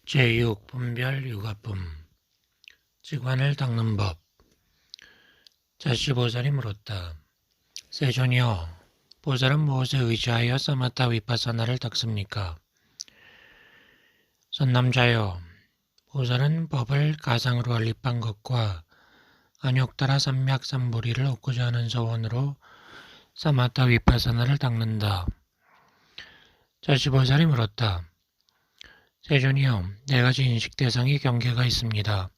제6 분별 육아품 직관을 닦는 법. 자시보살이 물었다. 세존이여, 보살은 무엇에 의지하여 사마타 위파사나를 닦습니까? 선남자여, 보살은 법을 가상으로 알립한 것과 안욕따라 삼맥삼보리를 얻고자 하는 서원으로 사마타 위파사나를 닦는다. 자시보살이 물었다. 세존이여, 네 가지 인식 대상의 경계가 있습니다.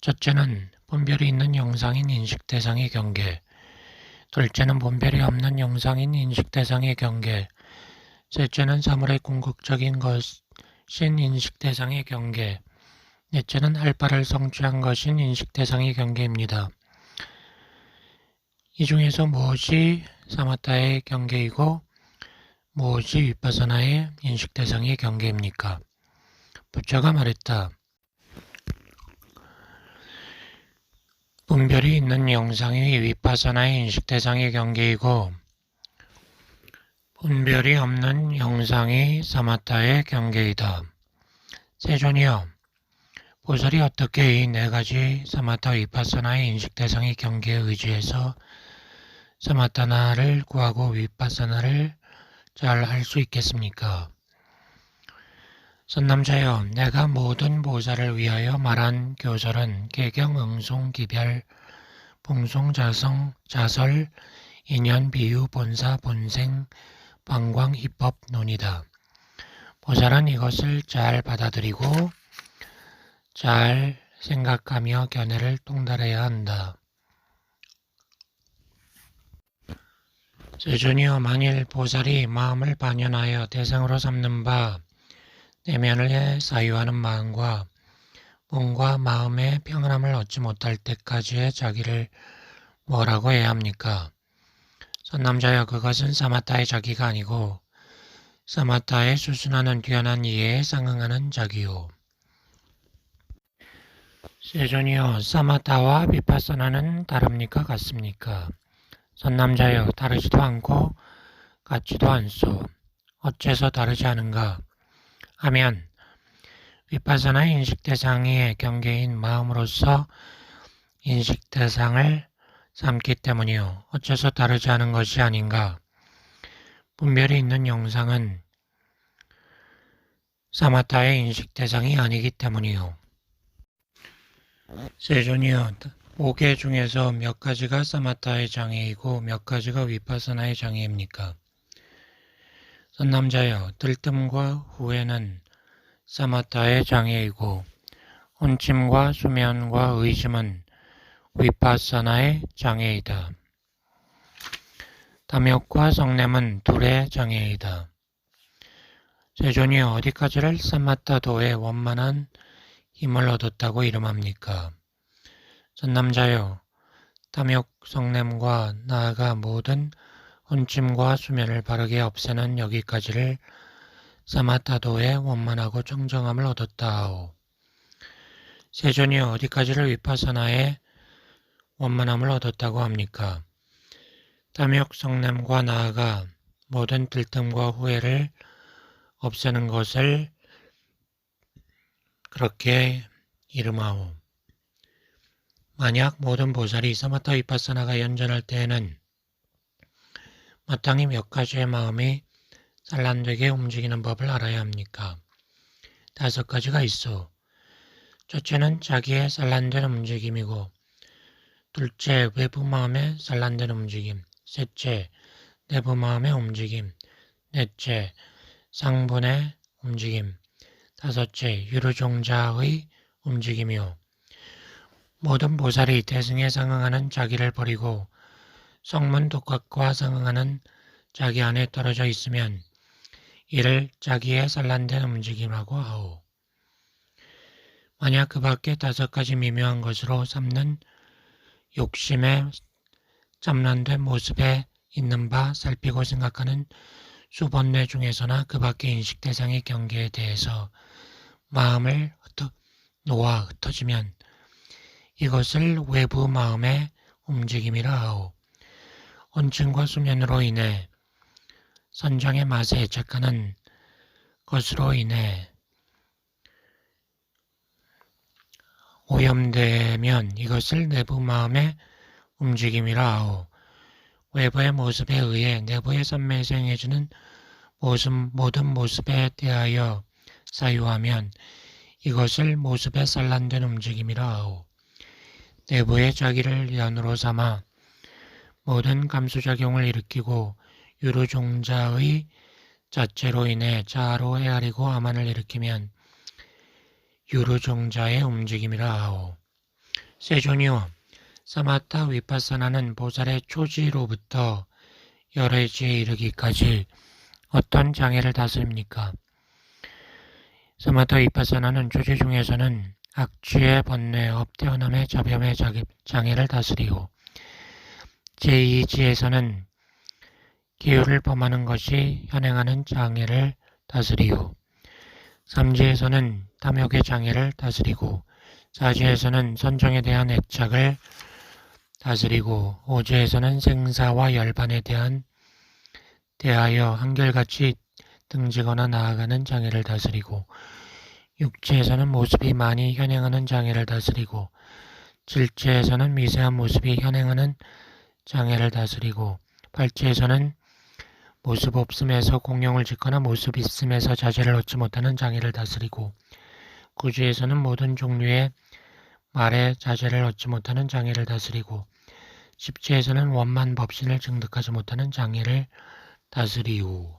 첫째는 분별이 있는 영상인 인식 대상의 경계, 둘째는 분별이 없는 영상인 인식 대상의 경계, 셋째는 사물의 궁극적인 것인 인식 대상의 경계, 넷째는 알바를 성취한 것인 인식 대상의 경계입니다. 이 중에서 무엇이 사마타의 경계이고 무엇이 위파사나의 인식 대상의 경계입니까? 부처가 말했다. 분별이 있는 영상이 위파사나의 인식 대상의 경계이고 분별이 없는 영상이 사마타의 경계이다. 세존이여, 보살이 어떻게 이 네 가지 사마타 위파사나의 인식 대상의 경계에 의지해서 사마타나를 구하고 위파사나를 잘 할 수 있겠습니까? 선남자여, 내가 모든 보살을 위하여 말한 교설은 개경, 응송, 기별, 봉송, 자성, 자설, 인연, 비유, 본사, 본생, 방광, 입법, 논이다. 보살은 이것을 잘 받아들이고 잘 생각하며 견해를 통달해야 한다. 세존이여, 만일 보살이 마음을 반연하여 대상으로 삼는 바 내면을 사유하는 마음과 몸과 마음의 평안함을 얻지 못할 때까지의 자기를 뭐라고 해야 합니까? 선남자여, 그것은 사마타의 자기가 아니고 사마타의 수순하는 뛰어난 이해에 상응하는 자기요. 세존이여, 사마타와 비파사나는 다릅니까? 같습니까? 선남자여, 다르지도 않고 같지도 않소. 어째서 다르지 않은가 하면 위파사나의 인식 대상의 경계인 마음으로서 인식 대상을 삼기 때문이요. 어째서 다르지 않은 것이 아닌가? 분별이 있는 영상은 사마타의 인식 대상이 아니기 때문이요. 세존이여, 5개 중에서 몇 가지가 사마타의 장애이고 몇 가지가 위파사나의 장애입니까? 선남자여, 들뜸과 후회는 사마타의 장애이고 혼침과 수면과 의심은 위파사나의 장애이다. 탐욕과 성냄은 둘의 장애이다. 세존이 어디까지를 사마타도의 원만한 힘을 얻었다고 이름합니까? 선남자여, 탐욕, 성냄과 나아가 모든 혼침과 수면을 바르게 없애는 여기까지를 사마타도의 원만하고 청정함을 얻었다 하오. 세존이 어디까지를 위파사나의 원만함을 얻었다고 합니까? 탐욕, 성냄과 나아가 모든 들뜸과 후회를 없애는 것을 그렇게 이름하오. 만약 모든 보살이 사마타 위파사나가 연전할 때에는 마땅히 몇 가지의 마음이 산란되게 움직이는 법을 알아야 합니까? 5가지가 있어. 첫째는 자기의 산란된 움직임이고, 둘째 외부 마음의 산란된 움직임, 셋째 내부 마음의 움직임, 넷째 상분의 움직임, 다섯째 유르종자의 움직임이요. 모든 보살이 대승에 상응하는 자기를 버리고 성문 독학과 상응하는 자기 안에 떨어져 있으면 이를 자기의 산란된 움직임이라고 하오. 만약 그 밖에 5가지 미묘한 것으로 삼는 욕심의 짬난된 모습에 있는 바 살피고 생각하는 수번뇌 중에서나 그 밖의 인식 대상의 경계에 대해서 마음을 놓아 흩어지면 이것을 외부 마음의 움직임이라 하오. 혼침과 수면으로 인해 선정의 맛에 애착하는 것으로 인해 오염되면 이것을 내부 마음의 움직임이라 하오. 외부의 모습에 의해 내부에서 매생해주는 모든 모습에 대하여 사유하면 이것을 모습의 산란된 움직임이라 하오. 내부의 자기를 연으로 삼아 모든 감수작용을 일으키고 유루종자의 자체로 인해 자아로 헤아리고 암환을 일으키면 유루종자의 움직임이라 하오. 세존이요, 사마타 위파사나는 보살의 초지로부터 열애지에 이르기까지 어떤 장애를 다스립니까? 사마타 위파사나는 초지 중에서는 악취의 번뇌업, 태어남의 자변의 장애를 다스리고, 제2지에서는 기후를 범하는 것이 현행하는 장애를 다스리고, 3지에서는 탐욕의 장애를 다스리고, 4지에서는 선정에 대한 애착을 다스리고, 5지에서는 생사와 열반에 대하여 한결같이 등지거나 나아가는 장애를 다스리고, 6지에서는 모습이 많이 현행하는 장애를 다스리고, 7지에서는 미세한 모습이 현행하는 장애를 다스리고, 8지에서는 모습 없음에서 공용을 짓거나 모습 있음에서 자제를 얻지 못하는 장애를 다스리고, 9지에서는 모든 종류의 말에 자제를 얻지 못하는 장애를 다스리고, 10지에서는 원만 법신을 증득하지 못하는 장애를 다스리우.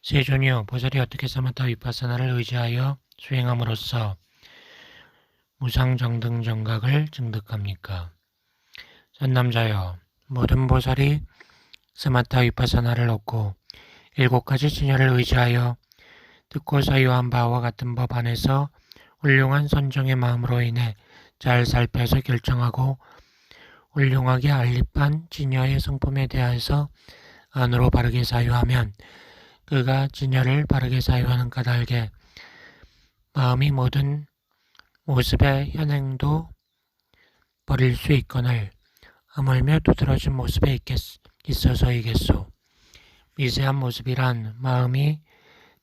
세존이여, 보살이 어떻게 사마타 위파사나를 의지하여 수행함으로써 무상정등정각을 증득합니까? 전남자여, 모든 보살이 사마타 위파사나를 얻고 7가지 진여를 의지하여 듣고 사유한 바와 같은 법 안에서 훌륭한 선정의 마음으로 인해 잘 살펴서 결정하고 훌륭하게 알립한 진여의 성품에 대해서 안으로 바르게 사유하면 그가 진여를 바르게 사유하는 까닭에 마음이 모든 모습의 현행도 버릴 수 있거늘 하물며 두드러진 모습에 있어서이겠소. 미세한 모습이란 마음이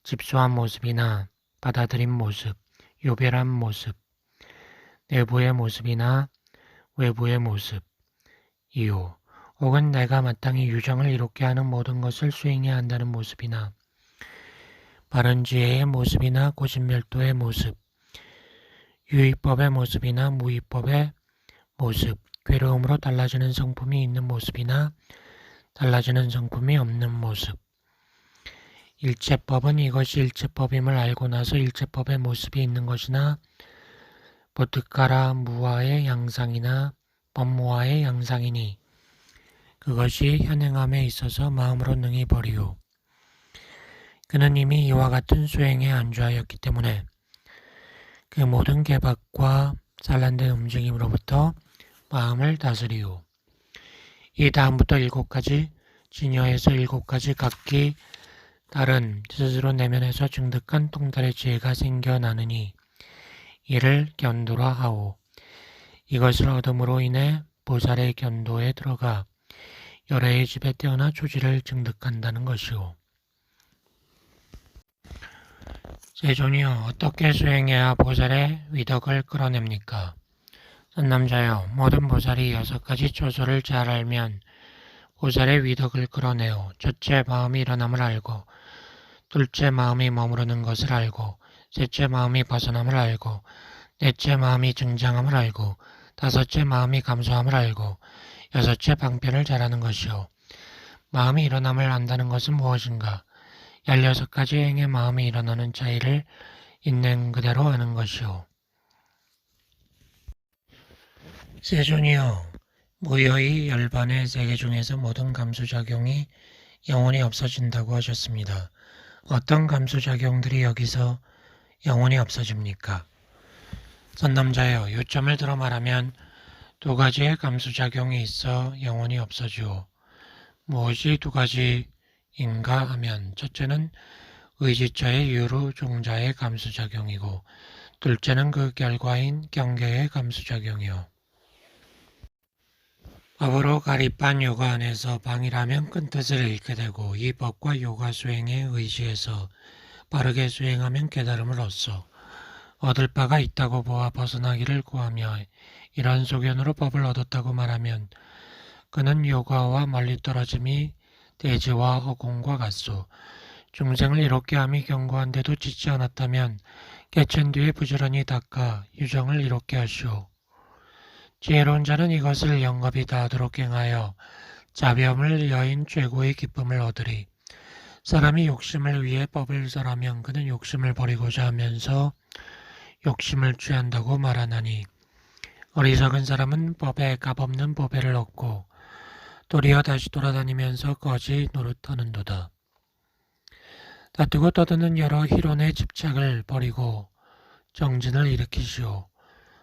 집소한 모습이나 받아들인 모습, 요별한 모습, 내부의 모습이나 외부의 모습, 이요. 혹은 내가 마땅히 유정을 이롭게 하는 모든 것을 수행해야 한다는 모습이나 바른 지혜의 모습이나 고진멸도의 모습, 유의법의 모습이나 무의법의 모습, 괴로움으로 달라지는 성품이 있는 모습이나 달라지는 성품이 없는 모습. 일체법은 이것이 일체법임을 알고 나서 일체법의 모습이 있는 것이나 보트카라 무아의 양상이나 법무아의 양상이니 그것이 현행함에 있어서 마음으로 능히 버리오. 그는 이미 이와 같은 수행에 안주하였기 때문에 그 모든 개박과 산란된 움직임으로부터 마음을 다스리오. 이 다음부터 7가지 진여에서 7가지 각기 다른 스스로 내면에서 증득한 통달의 지혜가 생겨나느니 이를 견도라 하오. 이것을 얻음으로 인해 보살의 견도에 들어가 열애의 집에 태어나 초지를 증득한다는 것이오. 세존이여, 어떻게 수행해야 보살의 위덕을 끌어냅니까? 선남자여, 모든 보살이 6가지 초소를 잘 알면 보살의 위덕을 끌어내오. 첫째, 마음이 일어남을 알고, 둘째, 마음이 머무르는 것을 알고, 셋째, 마음이 벗어남을 알고, 넷째, 마음이 증장함을 알고, 다섯째, 마음이 감소함을 알고, 여섯째, 방편을 잘하는 것이오. 마음이 일어남을 안다는 것은 무엇인가? 16가지 행의 마음이 일어나는 차이를 있는 그대로 아는 것이오. 세존이여, 무여의 열반의 세계 중에서 모든 감수작용이 영원히 없어진다고 하셨습니다. 어떤 감수작용들이 여기서 영원히 없어집니까? 선남자여, 요점을 들어 말하면 2가지의 감수작용이 있어 영원히 없어지오. 무엇이 2가지인가 하면 첫째는 의지처의 유루종자의 감수작용이고 둘째는 그 결과인 경계의 감수작용이오. 법으로 가립한 요가 안에서 방이라면 큰 뜻을 잃게 되고 이 법과 요가 수행에 의지해서 바르게 수행하면 깨달음을 얻소. 얻을 바가 있다고 보아 벗어나기를 구하며 이러한 소견으로 법을 얻었다고 말하면 그는 요가와 멀리 떨어짐이 대지와 허공과 같소. 중생을 이롭게 함이 견고한데도 짓지 않았다면 개천 뒤에 부지런히 닦아 유정을 이롭게 하시오. 지혜로운 자는 이것을 영겁이 다하도록 행하여 자비함을 여인 최고의 기쁨을 얻으리. 사람이 욕심을 위해 법을 설하면 그는 욕심을 버리고자 하면서 욕심을 취한다고 말하나니 어리석은 사람은 법에 값없는 보배를 얻고 도리어 다시 돌아다니면서 거지 노릇하는도다. 다투고 떠드는 여러 희론의 집착을 버리고 정진을 일으키시오.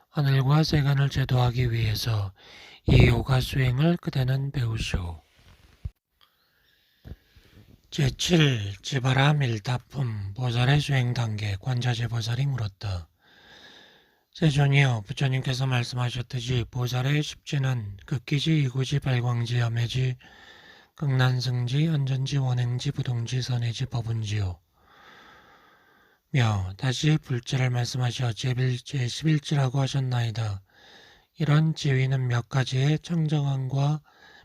하늘과 세간을 제도하기 위해서 이 요가 수행을 그대는 배우시오. 제7. 지바라 밀다품 보살의 수행 단계. 관자재 보살이 물었다. 세존이여, 부처님께서 말씀하셨듯이 보살의 십지는 극기지, 이구지, 발광지, 염해지, 극난승지, 안전지, 원행지, 부동지, 선해지, 법운지요. 다시 불지를 말씀하셔 제11지라고 하셨나이다. 이런 지위는 몇 가지의 청정함과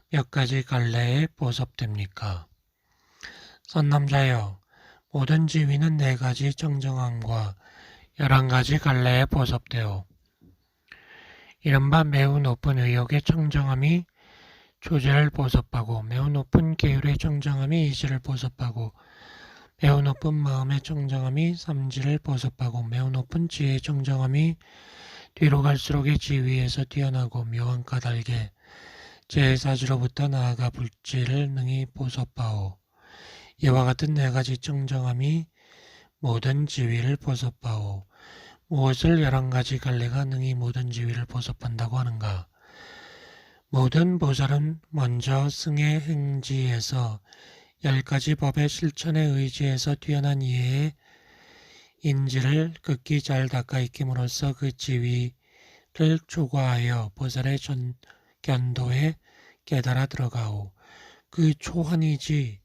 몇 가지 갈래에 보섭됩니까? 선남자여, 모든 지위는 4가지 청정함과 11가지 갈래에 보섭되어 이른바 매우 높은 의욕의 청정함이 조제를 보섭하고 매우 높은 계율의 청정함이 이지를 보섭하고 매우 높은 마음의 청정함이 삼지를 보섭하고 매우 높은 지혜의 청정함이 뒤로 갈수록의 지위에서 뛰어나고 묘한 까닭에 제4지로부터 나아가 불지를 능히 보섭하오. 이와 같은 4가지 청정함이 모든 지위를 보섭하오. 무엇을 11가지 갈래가 능히 모든 지위를 보섭한다고 하는가? 모든 보살은 먼저 승의 행지에서 10가지 법의 실천에 의지해서 뛰어난 이해의 인지를 극히 잘 닦아 익힘으로써 그 지위를 초과하여 보살의 견도에 깨달아 들어가오. 그 초한이지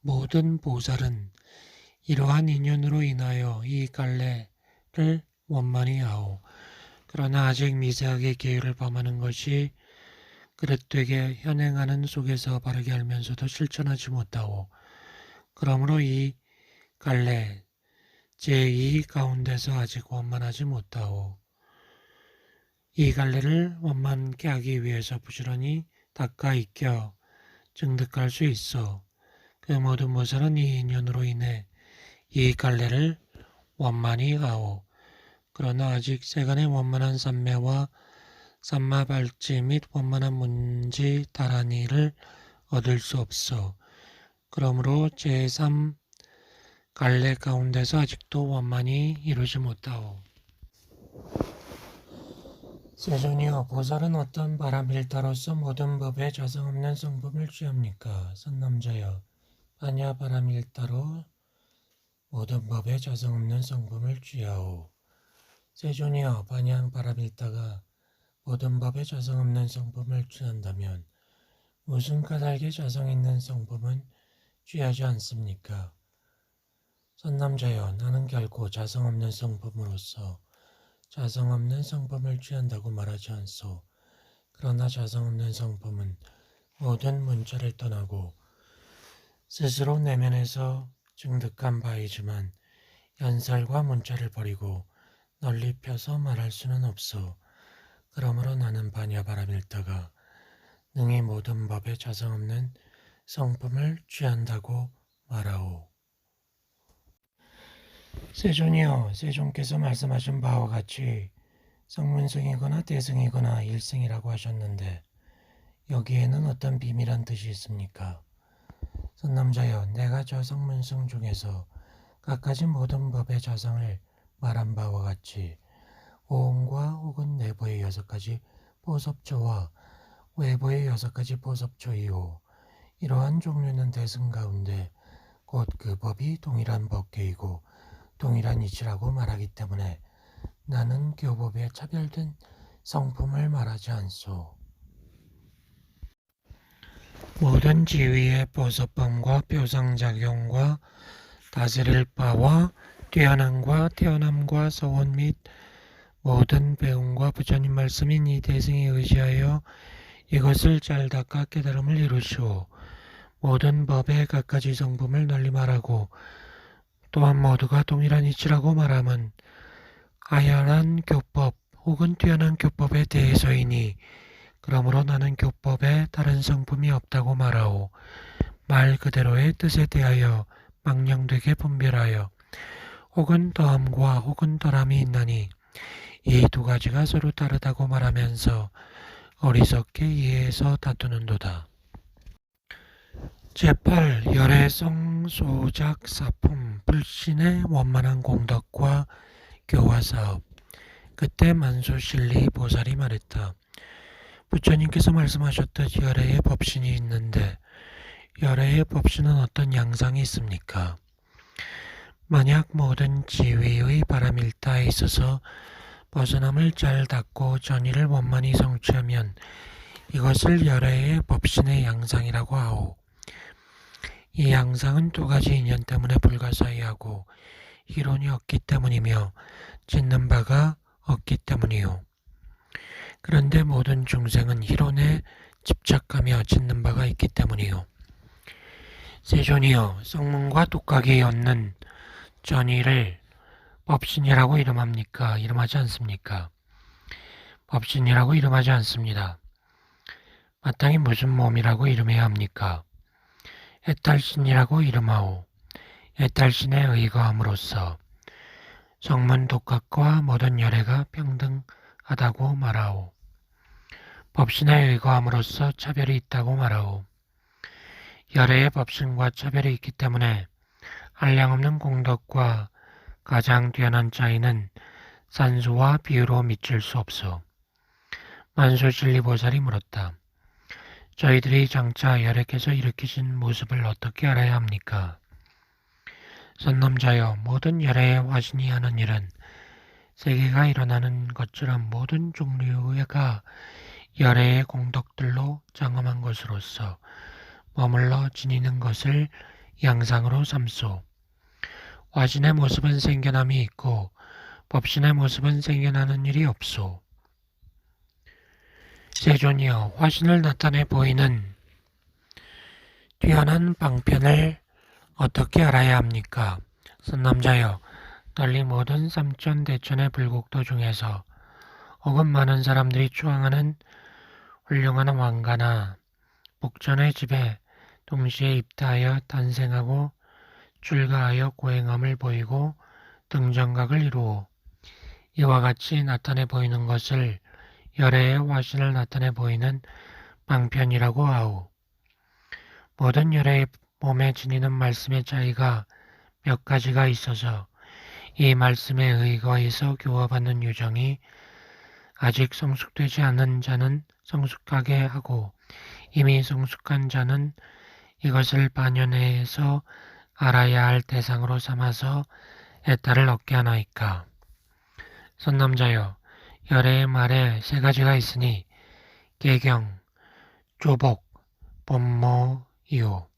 모든 보살은 이러한 인연으로 인하여 이 갈래를 원만히 하오. 그러나 아직 미세하게 계율을 범하는 것이 그릇되게 현행하는 속에서 바르게 알면서도 실천하지 못하오. 그러므로 이 갈래 제2 가운데서 아직 원만하지 못하오. 이 갈래를 원만케 하기 위해서 부지런히 닦아 익혀 증득할 수 있어. 그 모든 보살은 이 인연으로 인해 이 갈래를 원만히 하오. 그러나 아직 세간의 원만한 삼매와 삼마발지 및 원만한 문지 다라니를 얻을 수 없어. 그러므로 제3 갈래 가운데서 아직도 원만히 이루지 못하오. 세존이여, 보살은 어떤 바람일다로서 모든 법에 자성 없는 성품을 취합니까? 선남자여, 반야 바람일다로 모든 법에 자성 없는 성품을 취하오. 세존이여, 반야 바람일다가 모든 법에 자성 없는 성품을 취한다면 무슨 까닭에 자성 있는 성품은 취하지 않습니까? 선남자여, 나는 결코 자성 없는 성품으로서 자성 없는 성품을 취한다고 말하지 않소. 그러나 자성 없는 성품은 모든 문자를 떠나고 스스로 내면에서 증득한 바이지만 연설과 문자를 버리고 널리 펴서 말할 수는 없어. 그러므로 나는 반야바람일다가 능히 모든 법에 자성 없는 성품을 취한다고 말하오. 세존이여, 세존께서 말씀하신 바와 같이 성문승이거나 대승이거나 일승이라고 하셨는데 여기에는 어떤 비밀한 뜻이 있습니까? 선남자여, 내가 저 성문승 중에서 각가지 모든 법의 자성을 말한 바와 같이 오온과 혹은 내부의 6가지 보섭초와 외부의 6가지 보섭초이요. 이러한 종류는 대승 가운데 곧 그 법이 동일한 법계이고 동일한 이치라고 말하기 때문에 나는 교법에 차별된 성품을 말하지 않소. 모든 지위의 보섭함과 표상작용과 다스릴 바와 뛰어남과 태어남과 서원 및 모든 배움과 부처님 말씀인 이 대승에 의지하여 이것을 잘 닦아 깨달음을 이루시오. 모든 법의 갖가지 성품을 널리 말하고 또한 모두가 동일한 이치라고 말함은 아야한 교법 혹은 뛰어난 교법에 대해서이니 그러므로 나는 교법에 다른 성품이 없다고 말하오. 말 그대로의 뜻에 대하여 망령되게 분별하여 혹은 더함과 혹은 덜함이 있나니 이 두 가지가 서로 다르다고 말하면서 어리석게 이해해서 다투는도다. 제8. 열애성 소작 사품 불신의 원만한 공덕과 교화사업. 그때 만수실리 보살이 말했다. 부처님께서 말씀하셨듯 열애의 법신이 있는데 열애의 법신은 어떤 양상이 있습니까? 만약 모든 지위의 바람일타에 있어서 벗어남을 잘 닦고 전의를 원만히 성취하면 이것을 열애의 법신의 양상이라고 하오. 이 양상은 두 가지 인연 때문에 불가사의하고 이론이 없기 때문이며 짓는 바가 없기 때문이요. 그런데 모든 중생은 이론에 집착하며 짓는 바가 있기 때문이요. 세존이여, 성문과 독각이 엮는 전의를 법신이라고 이름합니까? 이름하지 않습니까? 법신이라고 이름하지 않습니다. 마땅히 무슨 몸이라고 이름해야 합니까? 애탈신이라고 이름하오. 애탈신에 의거함으로써 성문 독각과 모든 열애가 평등하다고 말하오. 법신에 의거함으로써 차별이 있다고 말하오. 열애의 법신과 차별이 있기 때문에 한량없는 공덕과 가장 뛰어난 차이는 산수와 비유로 미칠 수 없어. 만수진리보살이 물었다. 저희들이 장차 열애께서 일으키신 모습을 어떻게 알아야 합니까? 선남자여, 모든 열애의 화신이 하는 일은 세계가 일어나는 것처럼 모든 종류가 열애의 공덕들로 장엄한 것으로서 머물러 지니는 것을 양상으로 삼소. 화신의 모습은 생겨남이 있고 법신의 모습은 생겨나는 일이 없소. 세존이여, 화신을 나타내 보이는 뛰어난 방편을 어떻게 알아야 합니까? 선남자여, 널리 모든 삼천대천의 불국도 중에서 혹은 많은 사람들이 추앙하는 훌륭한 왕가나 복전의 집에 동시에 입다하여 탄생하고 출가하여 고행함을 보이고 등정각을 이루어 이와 같이 나타내 보이는 것을 열애의 화신을 나타내 보이는 방편이라고 하오. 모든 열애의 몸에 지니는 말씀의 차이가 몇 가지가 있어서 이 말씀에 의거해서 교화받는 유정이 아직 성숙되지 않은 자는 성숙하게 하고 이미 성숙한 자는 이것을 반연해서 알아야 할 대상으로 삼아서 애탈을 얻게 하나이까. 선남자여, 열애의 말에 세 가지가 있으니 계경, 조복, 본모이오.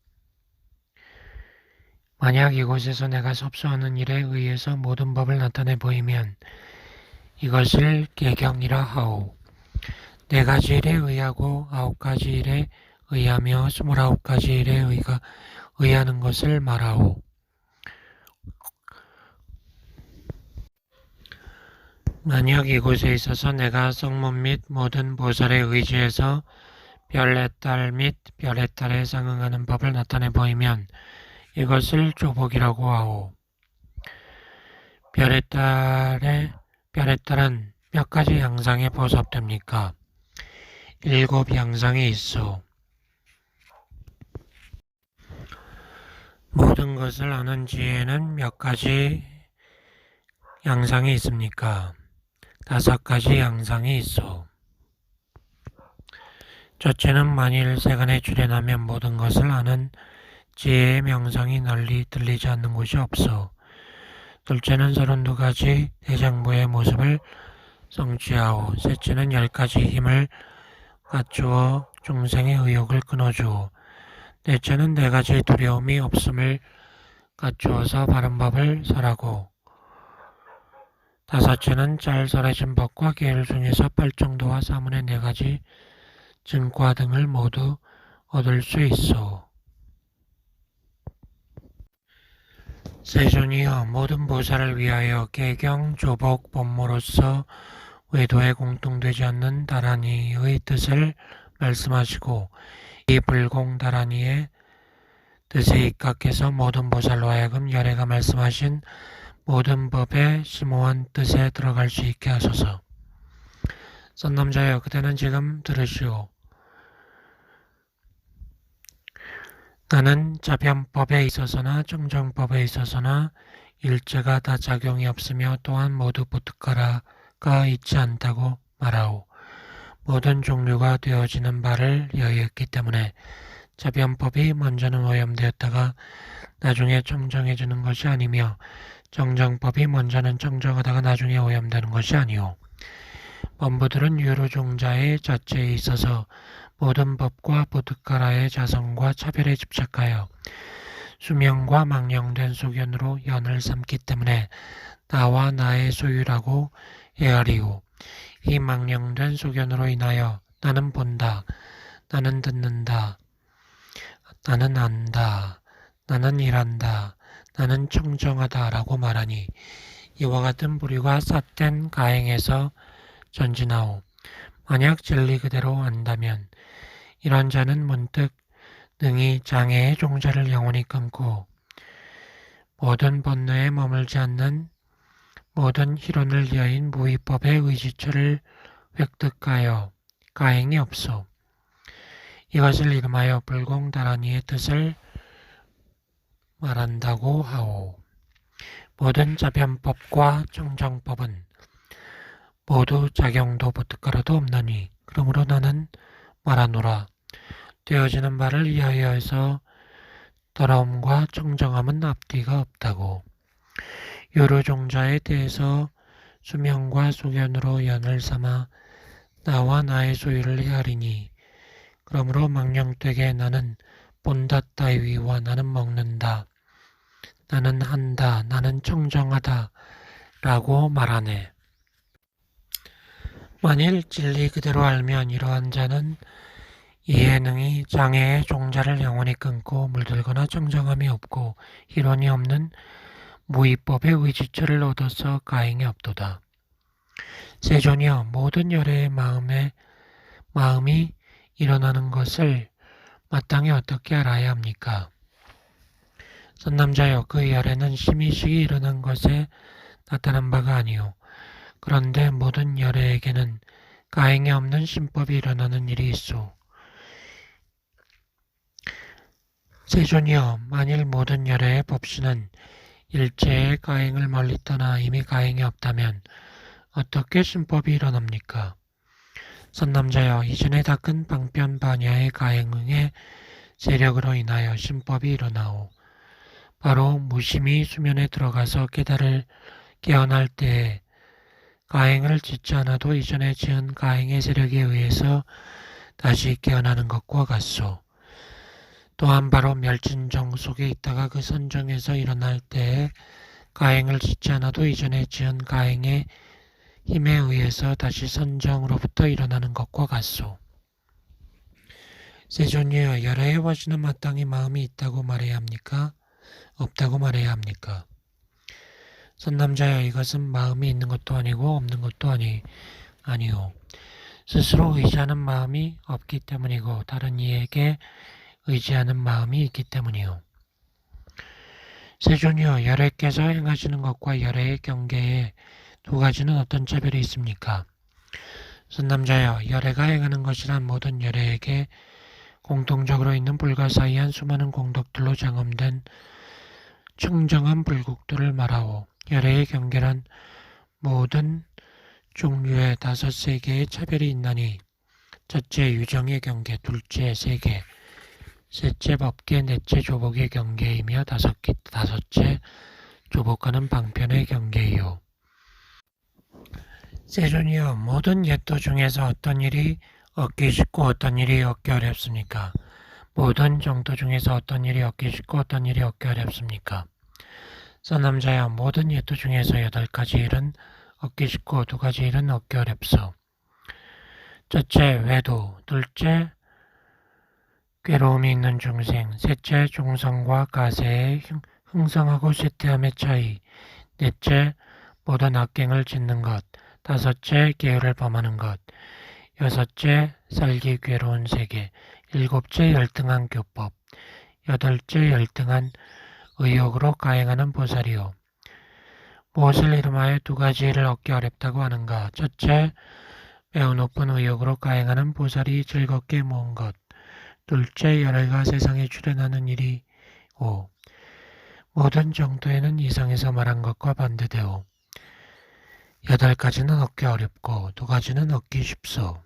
만약 이곳에서 내가 섭수하는 일에 의해서 모든 법을 나타내 보이면 이것을 계경이라 하오. 4가지 일에 의하고 9가지 일에 의하며 29가지 일에 의하는 것을 말하오. 만약 이곳에 있어서 내가 성문 및 모든 보살에 의지해서 별의 딸 및 별의 딸에 상응하는 법을 나타내 보이면 이것을 조복이라고 하오. 별의 딸은 몇 가지 양상에 보섭됩니까? 7 양상이 있어. 모든 것을 아는 지혜는 몇 가지 양상이 있습니까? 5가지 양상이 있어. 첫째는 만일 세간에 출현하면 모든 것을 아는 지혜의 명상이 널리 들리지 않는 곳이 없어. 둘째는 32가지 대장부의 모습을 성취하오. 셋째는 10가지 힘을 갖추어 중생의 의욕을 끊어주오. 넷째는 4가지 두려움이 없음을 갖추어서 바른 법을 설하고 다섯째는 짤설해진 법과 계율 중에서 8정도와 사문의 4가지 증과 등을 모두 얻을 수 있어. 세존이여 모든 보살을 위하여 개경, 조복, 법모로서 외도에 공통되지 않는 다라니의 뜻을 말씀하시고 이 불공다라니의 뜻에 입각해서 모든 보살로 하여금 열애가 말씀하신 모든 법의 심오한 뜻에 들어갈 수 있게 하소서. 선남자여 그대는 지금 들으시오. 나는 자변법에 있어서나 정정법에 있어서나 일체가 다 작용이 없으며 또한 모두 보트가라가 있지 않다고 말하오. 모든 종류가 되어지는 바를 여의했기 때문에 자변법이 먼저는 오염되었다가 나중에 정정해지는 것이 아니며 정정법이 먼저는 정정하다가 나중에 오염되는 것이 아니오. 범부들은 유루종자의 자체에 있어서 모든 법과 보트가라의 자성과 차별에 집착하여 수명과 망령된 소견으로 연을 삼기 때문에 나와 나의 소유라고 헤아리오. 이 망령된 소견으로 인하여 나는 본다, 나는 듣는다, 나는 안다, 나는 일한다, 나는 청정하다 라고 말하니 이와 같은 부류가 삿된 가행에서 전진하오. 만약 진리 그대로 안다면 이런 자는 문득 능히 장애의 종자를 영원히 끊고 모든 번뇌에 머물지 않는 모든 희론을 여인 무위법의 의지처를 획득하여 가행이 없소. 이것을 이름하여 불공다라니의 뜻을 말한다고 하오. 모든 자변법과 정정법은 모두 작용도 보트가라도 없나니 그러므로 나는 말하노라. 되어지는 바를 이하여서 더러움과 청정함은 앞뒤가 없다고. 유루종자에 대해서 수명과 소견으로 연을 삼아 나와 나의 소유를 헤아리니 그러므로 망령되게 나는 본다 따위와 나는 먹는다, 나는 한다, 나는 청정하다 라고 말하네. 만일 진리 그대로 알면 이러한 자는 이에 능히 장애의 종자를 영원히 끊고 물들거나 정정함이 없고 희론이 없는 무위법의 의지처를 얻어서 가행이 없도다. 세존이여 모든 열애의 마음이 일어나는 것을 마땅히 어떻게 알아야 합니까? 선남자여 그 열애는 심의식이 일어난 것에 나타난 바가 아니오. 그런데 모든 열애에게는 가행이 없는 신법이 일어나는 일이 있소. 세존이여 만일 모든 열애의 법신은 일체의 가행을 멀리 떠나 이미 가행이 없다면 어떻게 신법이 일어납니까? 선남자여 이전에 닦은 방편 반야의 가행의 세력으로 인하여 신법이 일어나오. 바로 무심히 수면에 들어가서 깨어날 때에 가행을 짓지 않아도 이전에 지은 가행의 세력에 의해서 다시 깨어나는 것과 같소. 또한 바로 멸진정 속에 있다가 그 선정에서 일어날 때에 가행을 짓지 않아도 이전에 지은 가행의 힘에 의해서 다시 선정으로부터 일어나는 것과 같소. 세존이여 열애의 와신은 마땅히 마음이 있다고 말해야 합니까? 없다고 말해야 합니까? 선남자여 이것은 마음이 있는 것도 아니고 없는 것도 아니오. 스스로 의지하는 마음이 없기 때문이고 다른 이에게 의지하는 마음이 있기 때문이오. 세존이여 열애께서 행하시는 것과 열애의 경계에 두 가지는 어떤 차별이 있습니까? 선남자여 열애가 행하는 것이란 모든 열애에게 공통적으로 있는 불가사의한 수많은 공덕들로 장엄된 청정한 불국도를 말하오. 열애의 경계란 모든 종류의 5세계의 차별이 있나니 첫째 유정의 경계, 둘째 세계, 셋째 법계, 넷째 조복의 경계이며 다섯째 조복하는 방편의 경계이요. 세존이여 모든 예도 중에서 어떤 일이 얻기 쉽고 어떤 일이 얻기 어렵습니까? 모든 정도 중에서 어떤 일이 얻기 쉽고 어떤 일이 얻기 어렵습니까? 선남자여 모든 예도 중에서 8가지 일은 얻기 쉽고 두 가지 일은 얻기 어렵소. 첫째, 외도. 둘째, 괴로움이 있는 중생. 셋째, 종성과 가세의 흥성하고 쇠퇴함의 차이. 넷째, 모든 악행을 짓는 것. 다섯째, 계율을 범하는 것. 여섯째, 살기 괴로운 세계. 일곱째, 열등한 교법. 여덟째, 열등한 의욕으로 가행하는 보살이요. 무엇을 이름하여 두 가지 일을 얻기 어렵다고 하는가? 첫째, 매우 높은 의욕으로 가행하는 보살이 즐겁게 모은 것. 둘째, 열애가 세상에 출현하는 일이오. 모든 정도에는 이상에서 말한 것과 반대되오. 여덟 가지는 얻기 어렵고 두 가지는 얻기 쉽소.